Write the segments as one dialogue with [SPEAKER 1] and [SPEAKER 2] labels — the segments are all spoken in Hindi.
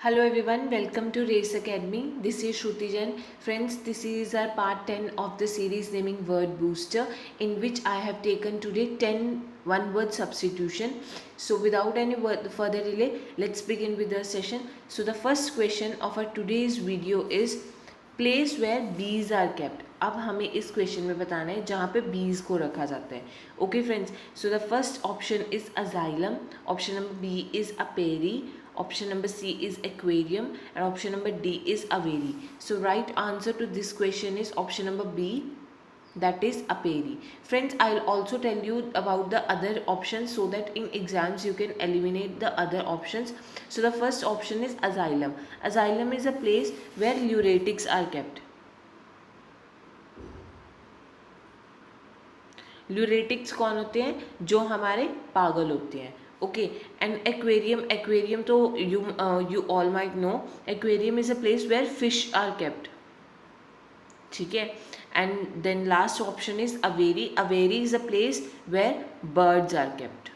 [SPEAKER 1] Hello everyone, welcome to Race Academy. This is Shruti Jain. Friends, this is our part 10 of the series naming Word Booster, in which I have taken today 10 one word substitution. So without any further delay, let's begin with the session. So the first question of our today's video is place where bees are kept. अब हमें इस क्वेश्चन में बताना है जहाँ पे बीज को रखा जाता है. Okay friends, so the first option is asylum, option number B is apiary, option number C is aquarium, and option number D is aviary. So right answer to this question is option number B, that is apiary. Friends, I'll also tell you about the other options so that in exams you can eliminate the other options. So the first option is asylum. Asylum is a place where lunatics are kept. Lunatics कौन होते हैं? जो हमारे पागल होते हैं. ओके, एंड एक्वेरियम, एक्वेरियम तो you all might know, aquarium is a place where fish are kept. ठीक है. And then last option is aviary. Aviary is a place where birds are kept.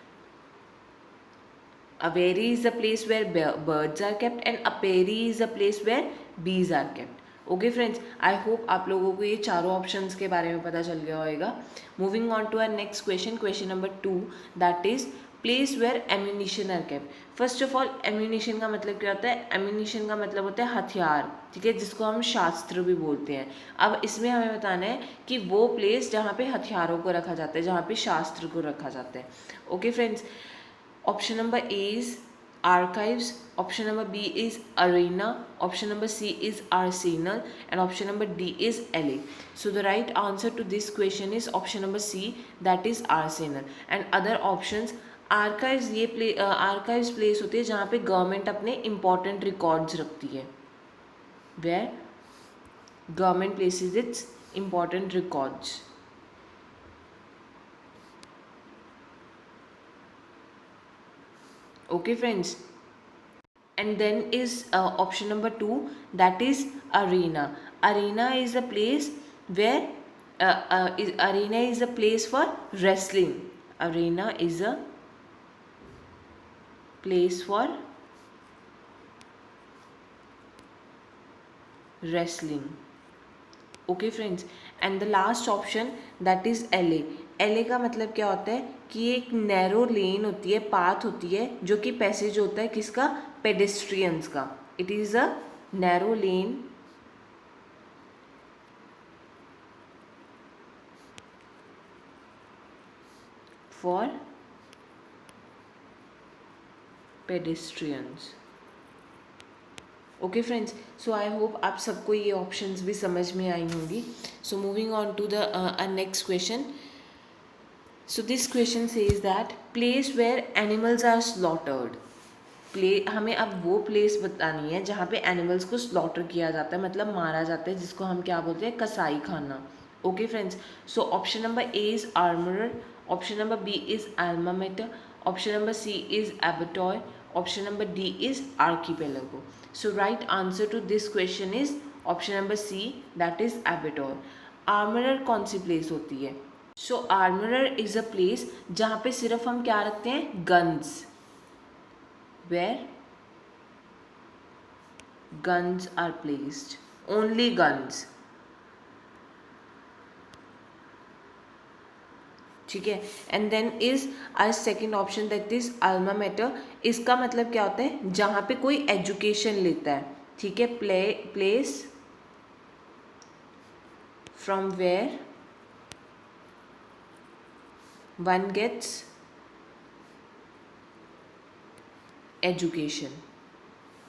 [SPEAKER 1] Aviary is a place where birds are kept and apiary is a place where bees are kept. Okay friends, I hope आप लोगों को ये चारों ऑप्शंस के बारे में पता चल गया होगा. Moving on to our next question, question number 2, that is place where ammunition are kept. First of all, ammunition का मतलब क्या होता है? एम्यूनिशन का मतलब होता है हथियार. ठीक है, जिसको हम शास्त्र भी बोलते हैं. अब इसमें हमें बताना है कि वो प्लेस जहाँ पे हथियारों को रखा जाता है, जहाँ पे शास्त्र को रखा जाता है. Okay friends, option number A is archives, option number B is arena, option number C is arsenal, and option number D is LA. So the right answer to this question is option number C, that is arsenal. And other options, archives, ये archives place होती है जहाँ पे गवर्नमेंट अपने important records रखती है, where government places its important records. Okay friends, and then is option number 2, that is arena. Arena is a place where arena is a place for wrestling. Arena is a place for wrestling. Okay friends, and the last option that is L A. L A का मतलब क्या होता है कि एक नैरो लेन होती है, पाथ होती है, जो कि पैसेज होता है किसका? पेडेस्ट्रियंस का. It is a narrow lane for pedestrians. Okay friends, so I hope आप सबको ये ऑप्शंस भी समझ में आई होंगी. So moving on to the next question. So this question says that place where animals are slaughtered. हमें अब वो प्लेस बतानी है जहाँ पे एनिमल्स को स्लॉटर किया जाता है, मतलब मारा जाता है, जिसको हम क्या बोलते हैं? कसाई खाना. Okay friends, so option number A is armoury, option number B is alma mater, option number C is abattoir, option number D is archipelago. So right answer to this question is option number C, that is abattoir. Armoury कौन सी प्लेस होती है? So armoury is a place जहाँ पे सिर्फ हम क्या रखते हैं? Guns. where guns are placed, only guns. ठीक है. एंड देन is are second option that is alma mater. इसका मतलब क्या होता है? जहाँ पे कोई एजुकेशन लेता है. ठीक है, place from where one gets education.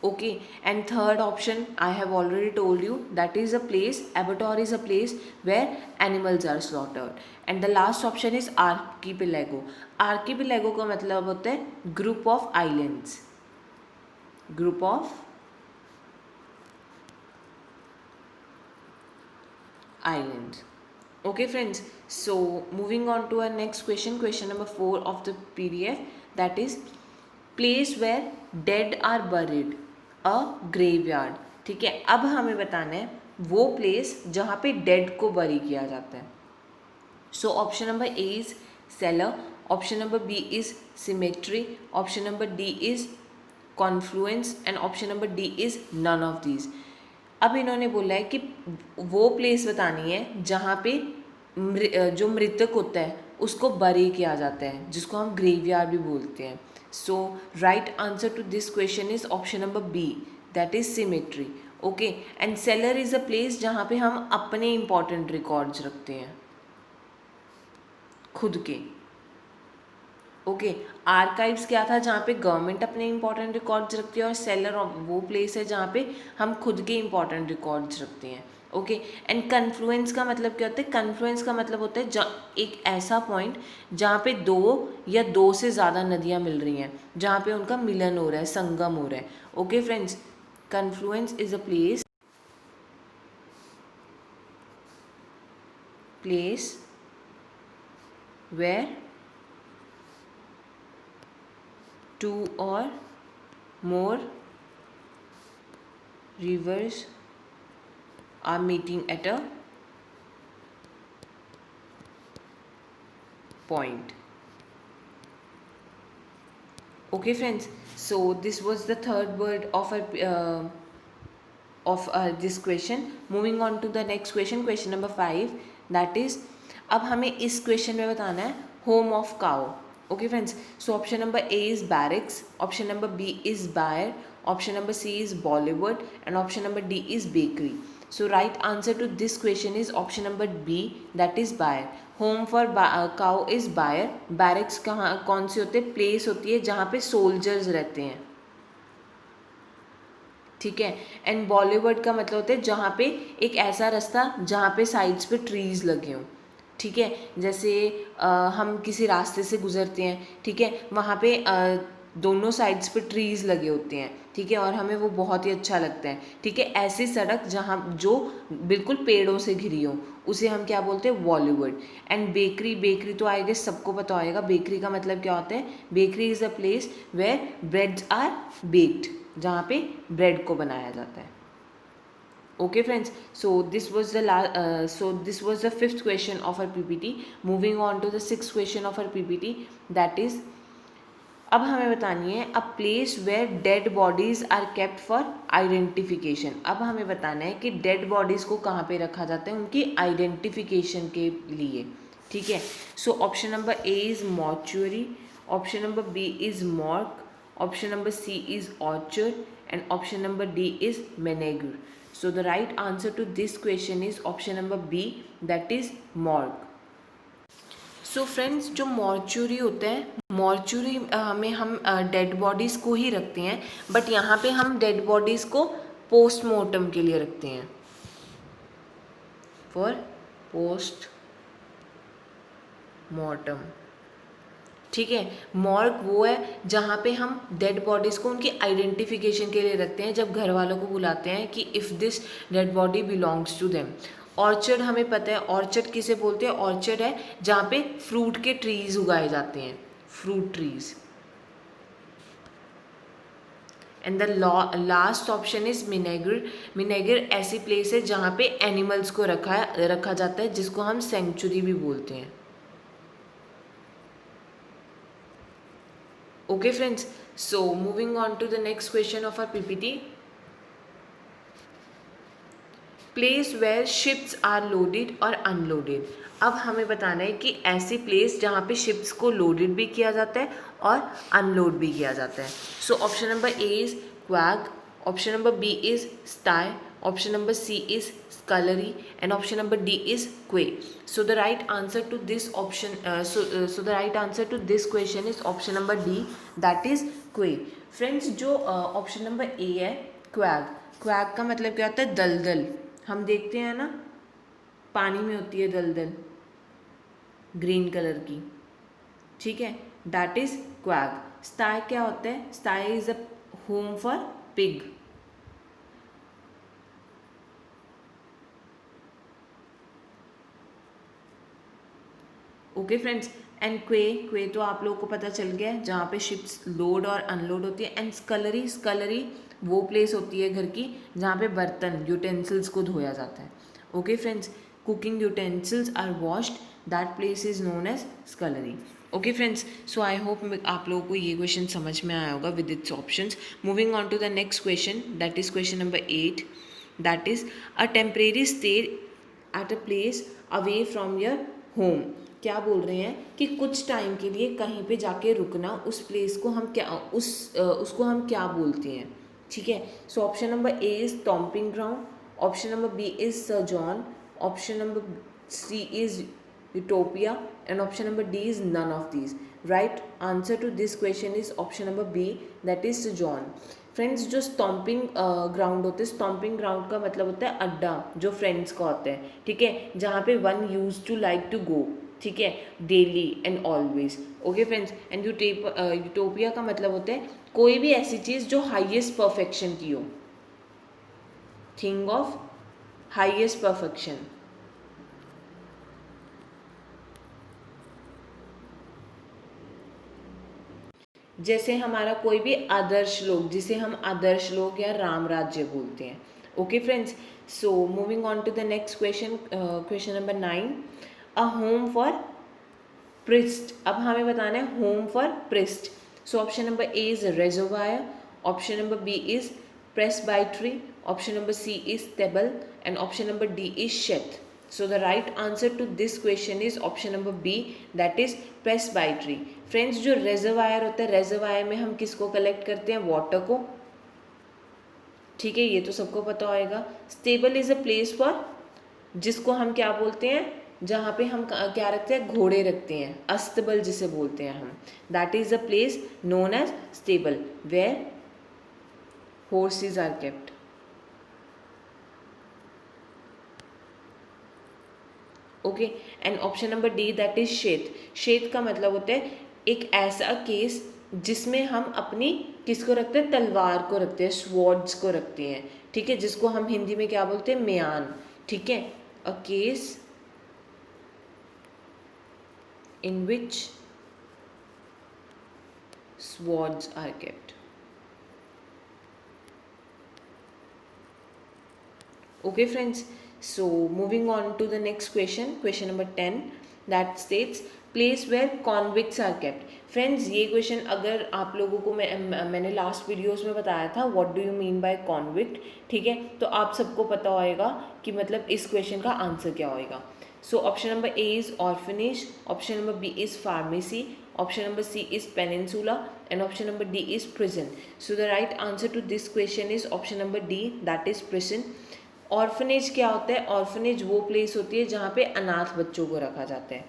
[SPEAKER 1] Okay, and third option I have already told you, that is a place, abattoir is a place where animals are slaughtered. And the last option is archipelago. Archipelago का मतलब होता है group of islands, group of islands. Okay friends, so moving on to our next question, question number 4 of the PDF, that is place where dead are buried, a graveyard. ठीक है, अब हमें बताना है वो प्लेस जहाँ पे डेड को बरी किया जाता है. So option number A is cellar, option number B is cemetery, option number D is confluence, and option number D is none of these. अब इन्होंने बोला है कि वो प्लेस बतानी है जहाँ पे जो मृतक होता है उसको बरी किया जाता है, जिसको हम ग्रेवयार्ड भी बोलते हैं। So right answer to this question is option number B, that is cemetery. Okay, and cellar is a place जहाँ पे हम अपने इंपॉर्टेंट रिकॉर्ड्स रखते हैं, खुद के। ओके, आर्काइव्स क्या था, जहाँ पे गवर्नमेंट अपने इंपॉर्टेंट रिकॉर्ड्स रखती है, और सेलर वो प्लेस है जहाँ पे हम खुद के इंपॉर्टेंट रिकॉर्ड्स रखते हैं। ओके, एंड कन्फ्लुएंस का मतलब क्या होता है? कन्फ्लुएंस का मतलब होता है एक ऐसा पॉइंट जहाँ पे दो या दो से ज़्यादा नदियाँ मिल रही हैं, जहाँ पे उनका मिलन हो रहा है, संगम हो रहा है। Okay friends, confluence is a place where two or more rivers are meeting at a point. Okay friends, so this was the third word of this question. Moving on to the next question, question number 5, that is, अब हमें इस क्वेश्चन में बताना है home of cow. Okay friends, so option number A is barracks, option number B is byre, option number C is Bollywood, and option number D is bakery. So right answer to this question is option number B, that is byre. Home for cow is byre. Barracks कहाँ कौन सी होते हैं? प्लेस होती है जहाँ पे सोल्जर्स रहते हैं, ठीक है। एंड बॉलीवुड का मतलब होता है जहाँ पे एक ऐसा रास्ता जहाँ पे साइड्स पे ट्रीज लगे हों, ठीक है। जैसे हम किसी रास्ते से गुजरते हैं, ठीक है, वहाँ पे दोनों साइड्स पे ट्रीज लगे होते हैं, ठीक है, और हमें वो बहुत ही अच्छा लगता है, ठीक है। ऐसी सड़क जहाँ जो बिल्कुल पेड़ों से घिरी हो, उसे हम क्या बोलते हैं? बॉलीवुड। एंड बेकरी, बेकरी तो आई गेस सबको पता होएगा, बेकरी का मतलब क्या होता है? Bakery is a place where breads are baked, जहाँ पे ब्रेड को बनाया जाता है। Okay friends, so this was the fifth question of our PPT. Moving on to the sixth question of our PPT, that is, अब हमें बतानी है a place where dead bodies are kept for identification. अब हमें बताना है कि डेड बॉडीज़ को कहाँ पे रखा जाता है उनकी आइडेंटिफिकेशन के लिए, ठीक है। So option number A is mortuary, option number B is morgue, option number C is orchard, and option number D is menagerie. So the right answer to this question is option number B, that is morgue. So friends, जो मॉर्चुरी होता है, मॉर्चुरी में हम डेड बॉडीज़ को ही रखते हैं, बट यहाँ पे हम डेड बॉडीज़ को पोस्टमार्टम के लिए रखते हैं, फॉर पोस्ट मॉर्टम, ठीक है। मॉर्ग वो है जहाँ पे हम डेड बॉडीज़ को उनकी आइडेंटिफिकेशन के लिए रखते हैं, जब घर वालों को बुलाते हैं कि if this dead body belongs to them. ऑर्चर्ड हमें पता है, ऑर्चर्ड किसे बोलते हैं? ऑर्चर्ड है जहाँ पे फ्रूट के ट्रीज उगाए जाते हैं, fruit trees. And the last option is menagerie. Menagerie ऐसी प्लेस है जहाँ पे एनिमल्स को रखा जाता है, जिसको हम सेंचुरी भी बोलते हैं। Okay friends, so moving on to the next question of our PPT. Place where ships are loaded or unloaded. अब हमें बताना है कि ऐसी प्लेस जहाँ पे शिप्स को लोडेड भी किया जाता है और अनलोड भी किया जाता है। So option number A is quag, option number B is sty, option number C is scullery, and option number D is quay. So the right answer to this option, so the right answer to this question is option number D, that is quay. Friends, जो ऑप्शन नंबर ए है क्वैग, क्वैग का मतलब क्या होता है? दलदल। हम देखते हैं ना, पानी में होती है दलदल ग्रीन कलर की, ठीक है, दैट इज क्वैग। स्टाई क्या होता है? Sty is a home for pig. Okay friends, and quag तो आप लोगों को पता चल गया है जहाँ पे शिप्स लोड और अनलोड होती है। एंड स्कलरी वो प्लेस होती है घर की जहाँ पे बर्तन यूटेंसिल्स को धोया जाता है। Okay friends, cooking utensils are washed, that place is known as scullery. Okay friends, so I hope आप लोगों को ये क्वेश्चन समझ में आया होगा with its options. Moving on to the next question, that is question number 8. That is a temporary stay at a place away from your home. क्या बोल रहे हैं कि कुछ टाइम के लिए कहीं पे जाके रुकना, उस प्लेस को हम क्या उसको हम क्या बोलते हैं. ठीक है. So option number A is camping ground, option number B is sojourn, option number C is utopia, and option number D is none of these. Right answer to this question is option number B, that is sojourn. Friends, जो स्टॉम्पिंग ग्राउंड होते हैं, स्टॉम्पिंग ग्राउंड का मतलब होता है अड्डा जो फ्रेंड्स का होता है. ठीक है. जहाँ पे one use to like to go. ठीक है. Daily and always. Okay friends. And utopia का मतलब होता है कोई भी ऐसी चीज़ जो हाईएस्ट परफेक्शन की हो. Thing of highest perfection. जैसे हमारा कोई भी आदर्श लोग, जिसे हम आदर्श लोग या राम राज्य बोलते हैं. Okay friends. So moving on to the next question, question number 9. A home for priest. अब हमें बताना है home for priest. So option number A is reservoir, option number B is presbytery, option number C is table, and option number D is shed. So the right answer to this question is option number B, that is presbytery. Friends, जो रेजरवायर होता है, रेजरवायर में हम किसको कलेक्ट करते हैं? वाटर को. ठीक है, ये तो सबको पता होएगा. Stable is a place for, जिसको हम क्या बोलते हैं, जहाँ पे हम क्या रखते हैं? घोड़े रखते हैं. अस्तबल जिसे बोलते हैं हम, that is a place known as stable where horses are kept. Okay. And option number D, that is shed. Shed का मतलब होता है एक ऐसा केस जिसमें हम अपनी किसको रखते हैं? तलवार को रखते हैं, स्वॉर्ड्स को रखते हैं. ठीक है. जिसको हम हिंदी में क्या बोलते हैं? म्यान. ठीक है. A case in which swords are kept. Okay friends, so moving on to the next question, question number 10, that states place where convicts are kept. Friends, ये क्वेश्चन अगर आप लोगों को मैंने लास्ट वीडियोस में बताया था what do you mean by convict. ठीक है. तो आप सबको पता होएगा कि मतलब इस क्वेश्चन का आंसर क्या होएगा. So option number A is orphanage, option number B is pharmacy, option number C is peninsula, and option number D is prison. So the right answer to this question is option number D, that is prison. Orphanage क्या होता है? ऑर्फनेज वो प्लेस होती है जहाँ पे अनाथ बच्चों को रखा जाता है.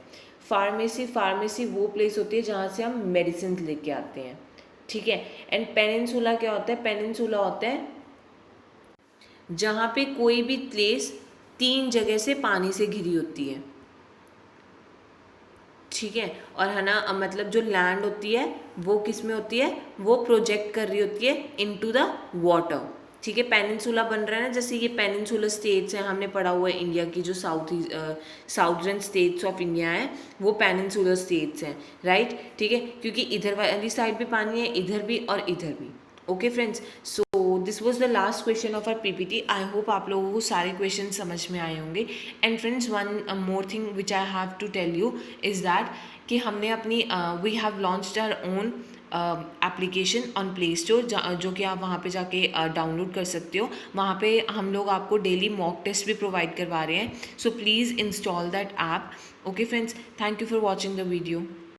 [SPEAKER 1] फार्मेसी वो प्लेस होती है जहाँ से हम मेडिसिन लेके आते हैं. ठीक है. एंड पेनिनसुला क्या होता है? पेनिनसुला होता है जहाँ पे कोई भी प्लेस 3 जगह से पानी से घिरी होती है. ठीक है. और है ना, मतलब जो लैंड होती है वो किस में होती है? वो प्रोजेक्ट कर रही होती है इनटू द वाटर. ठीक है. पेनिनसुला बन रहा है ना, जैसे ये पेनिनसुलर स्टेट्स हैं, हमने पढ़ा हुआ है इंडिया की जो साउथर्न स्टेट्स ऑफ इंडिया है वो पेनिनसुलर स्टेट्स हैं. राइट. ठीक है. क्योंकि इधर वाली साइड भी पानी है, इधर भी और इधर भी. Okay friends. So this was the last question of our PPT. I hope आप लोगों को सारे क्वेश्चन समझ में आए होंगे. And friends, one more thing which I have to tell you is that कि हमने अपनी we have launched our own application on Play Store, जो कि आप वहाँ पे जाके डाउनलोड कर सकते हो. वहाँ पे हम लोग आपको डेली मॉक टेस्ट भी प्रोवाइड करवा रहे हैं. So please install that app. Okay friends, thank you for watching the video.